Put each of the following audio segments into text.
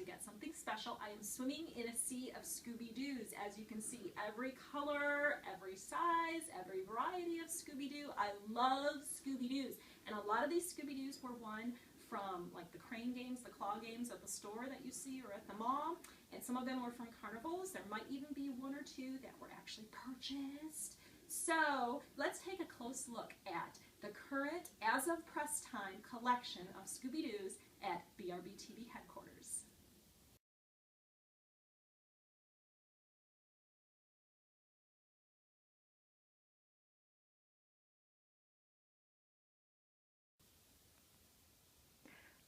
we got something special. I am swimming in a sea of Scooby-Doos. As you can see, every color, every size, every variety of Scooby-Doo. I love Scooby-Doos. And a lot of these Scooby-Doos were won from like the crane games, the claw games at the store that you see or at the mall. And some of them were from carnivals. There might even be one or two that were actually purchased. So let's take a close look at the current, as of press time, collection of Scooby-Doos at BRBTV headquarters.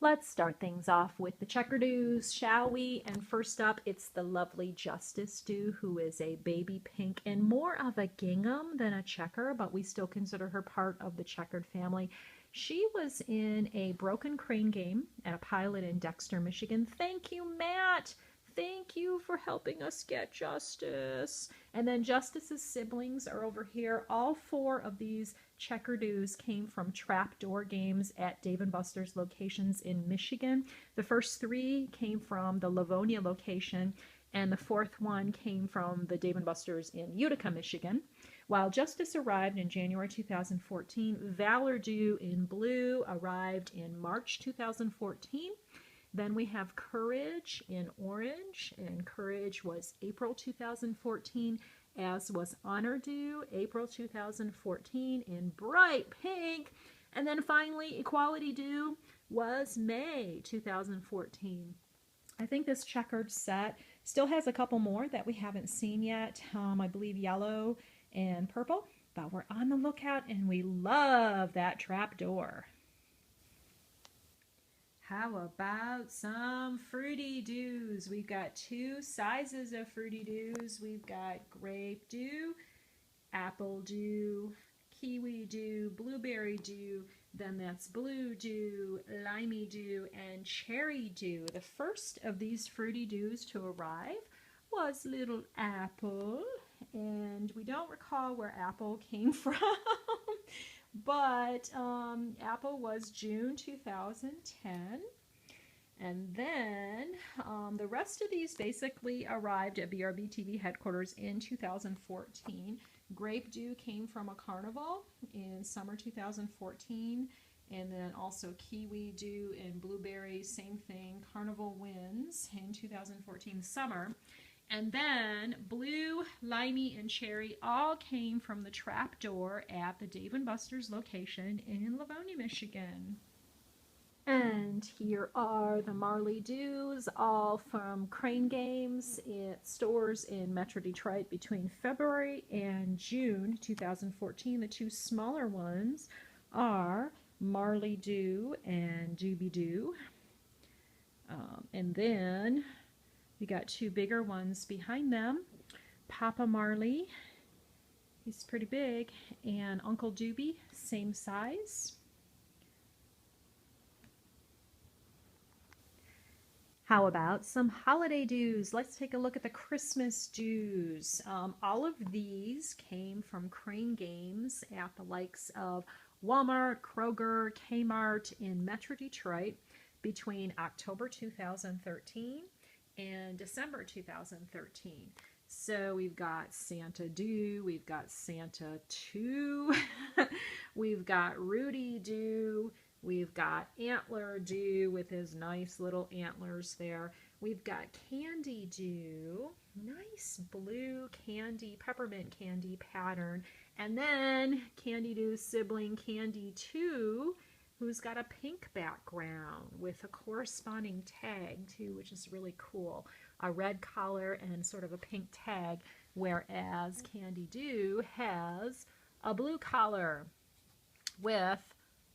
Let's start things off with the Checker-Doos, shall we? And first up, it's the lovely Justice-Doo, who is a baby pink and more of a gingham than a checker, but we still consider her part of the checkered family. She was in a broken crane game at a pilot in Dexter, Michigan. Thank you, Matt! Thank you for helping us get Justice. And then Justice's siblings are over here. All four of these Checker-Doos came from trapdoor games at Dave & Buster's locations in Michigan. The first three came from the Livonia location, and the fourth one came from the Dave & Buster's in Utica, Michigan. While Justice arrived in January 2014, Valor-Doo in blue arrived in March 2014. Then we have Courage in orange, and Courage was April 2014, as was Honor-Doo, April 2014 in bright pink. And then finally, Equality-Doo was May 2014. I think this checkered set still has a couple more that we haven't seen yet. I believe yellow and purple, but we're on the lookout and we love that trapdoor. How about some Fruity-Doos? We've got two sizes of Fruity-Doos. We've got Grape-Doo, Apple-Doo, Kiwi-Doo, Blueberry-Doo, then that's Blue-Doo, Limey-Doo, and Cherry-Doo. The first of these Fruity-Doos to arrive was Little Apple, and we don't recall where Apple came from. But Apple was June 2010. And then the rest of these basically arrived at BRBTV headquarters in 2014. Grape-Doo came from a carnival in summer 2014. And then also Kiwi-Doo and Blueberry, same thing, carnival wins in 2014 summer. And then Blue, Limey, and Cherry all came from the trapdoor at the Dave & Buster's location in Livonia, Michigan. And here are the Marley Dudes, all from crane games at stores in Metro Detroit between February and June 2014. The two smaller ones are Marley Doo and Doobie-Doo. And then we got two bigger ones behind them. Papa Marley, he's pretty big, and Uncle Doobie, same size. How about some holiday doos? Let's take a look at the Christmas doos. All of these came from crane games at the likes of Walmart, Kroger, Kmart in Metro Detroit between October 2013 and December 2013. So we've got Santa Doo, we've got Santa 2, we've got Rudy Doo, we've got Antler Doo with his nice little antlers there. We've got Candy Doo, nice blue candy, peppermint candy pattern. And then Candy Doo's sibling Candy 2, who's got a pink background with a corresponding tag too, which is really cool. A red collar and sort of a pink tag, whereas Candy Doo has a blue collar with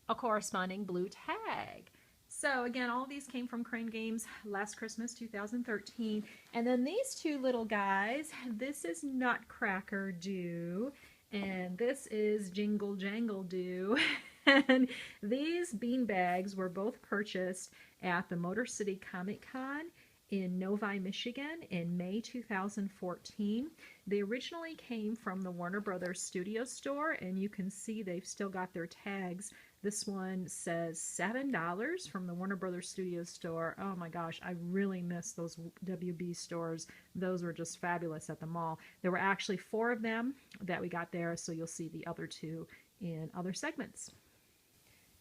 a corresponding blue tag. So again, all of these came from Crane Games last Christmas, 2013. And then these two little guys, this is Nutcracker Doo, and this is Jingle Jangle Doo. And these beanbags were both purchased at the Motor City Comic Con in Novi, Michigan in May 2014. They originally came from the Warner Brothers Studio store, and you can see they've still got their tags This one says $7 from the Warner Brothers Studios store. Oh my gosh, I really miss those WB stores. Those were just fabulous at the mall. There were actually 4 of them that we got there, so you'll see the other 2 in other segments.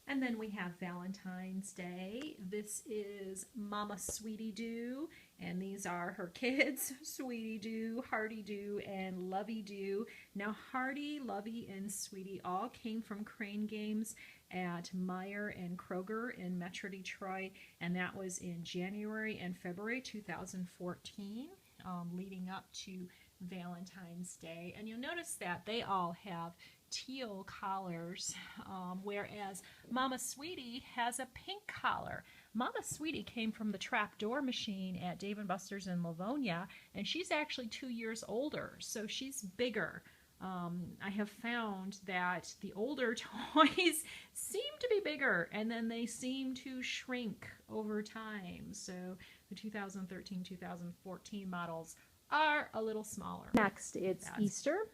And then we have Valentine's Day. This is Mama Sweetie Doo, and these are her kids, Sweetie Doo, Hardy Doo, and Lovey Doo. Now, Hardy, Lovey, and Sweetie all came from Crane Games at Meyer and Kroger in Metro Detroit, and that was in January and February 2014, leading up to Valentine's Day. And you'll notice that they all have teal collars, whereas Mama Sweetie has a pink collar. Mama Sweetie came from the trapdoor machine at Dave & Buster's in Livonia, and she's actually 2 years older, so she's bigger. I have found that the older toys seem to be bigger, and then they seem to shrink over time. So the 2013-2014 models are a little smaller. Next, it's Easter.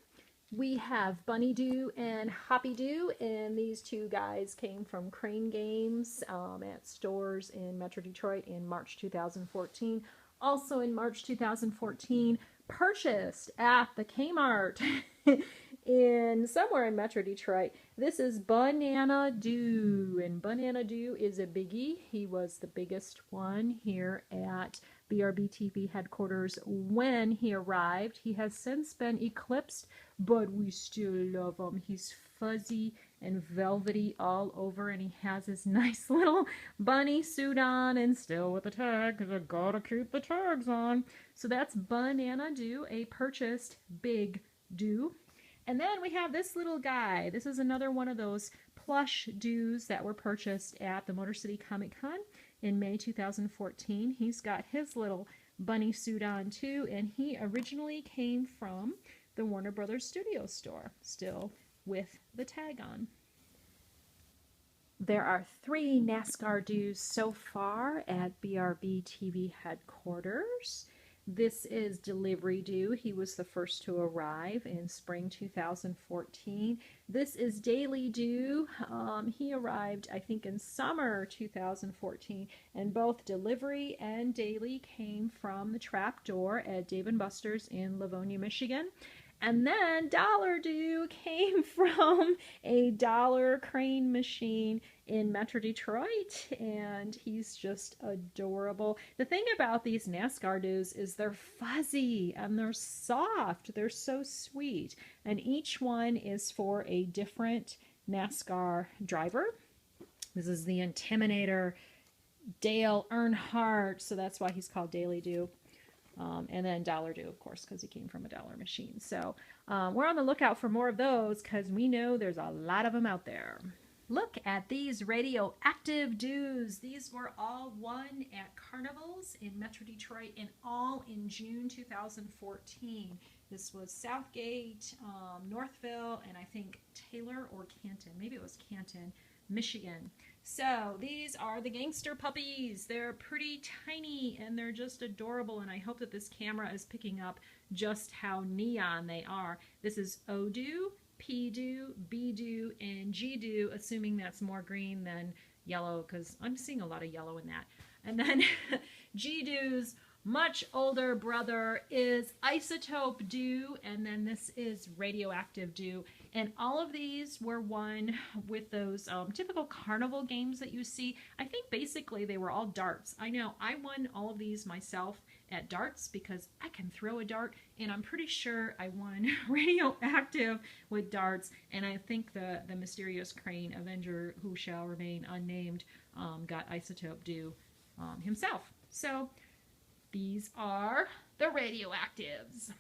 We have Bunny Doo and Hoppy Doo, and these 2 guys came from Crane Games at stores in Metro Detroit in March 2014. Also in March 2014, purchased at the Kmart in somewhere in Metro Detroit. This is Banana Doo, and Banana Doo is a biggie. He was the biggest one here at BRBTV headquarters when he arrived. He has since been eclipsed, but we still love him. He's fuzzy and velvety all over, and he has his nice little bunny suit on, and still with the tag, because I gotta keep the tags on. So that's Banana Doo, a purchased big Doo. And then we have this little guy. This is another one of those plush Doos that were purchased at the Motor City Comic Con in May 2014. He's got his little bunny suit on too, and he originally came from the Warner Brothers Studio store, still with the tag on. There are 3 NASCAR Doos so far at BRBTV headquarters. This is Delivery Doo. He was the first to arrive in spring 2014. This is Daily Doo. He arrived, I think, in summer 2014, and both Delivery and Daily came from the Trapdoor at Dave & Buster's in Livonia, Michigan. And then Dollar Doo came from a Dollar Crane machine in Metro Detroit, and he's just adorable. The thing about these NASCAR Doos is they're fuzzy and they're soft. They're so sweet, and each one is for a different NASCAR driver. This is the Intimidator, Dale Earnhardt, so that's why he's called Daily Doo. And then Dollar Doo, of course, because he came from a dollar machine. So we're on the lookout for more of those, because we know there's a lot of them out there. Look at these radioactive Doos. These were all won at carnivals in Metro Detroit, and all in June 2014. This was Southgate, Northville, and I think Taylor or Canton. Maybe it was Canton, Michigan. So these are the gangster puppies. They're pretty tiny and they're just adorable, and I hope that this camera is picking up just how neon they are. This is O-Doo, P-Doo, B-Doo, and G-Doo, assuming that's more green than yellow, because I'm seeing a lot of yellow in that. And then G-Doo's much older brother is Isotope Doo, and then this is Radioactive Doo. And all of these were won with those typical carnival games that you see. I think basically they were all darts. I know I won all of these myself at darts because I can throw a dart, and I'm pretty sure I won Radioactive with darts, and I think the mysterious Crane Avenger, who shall remain unnamed, got Isotope Doo himself. So these are the Radioactives.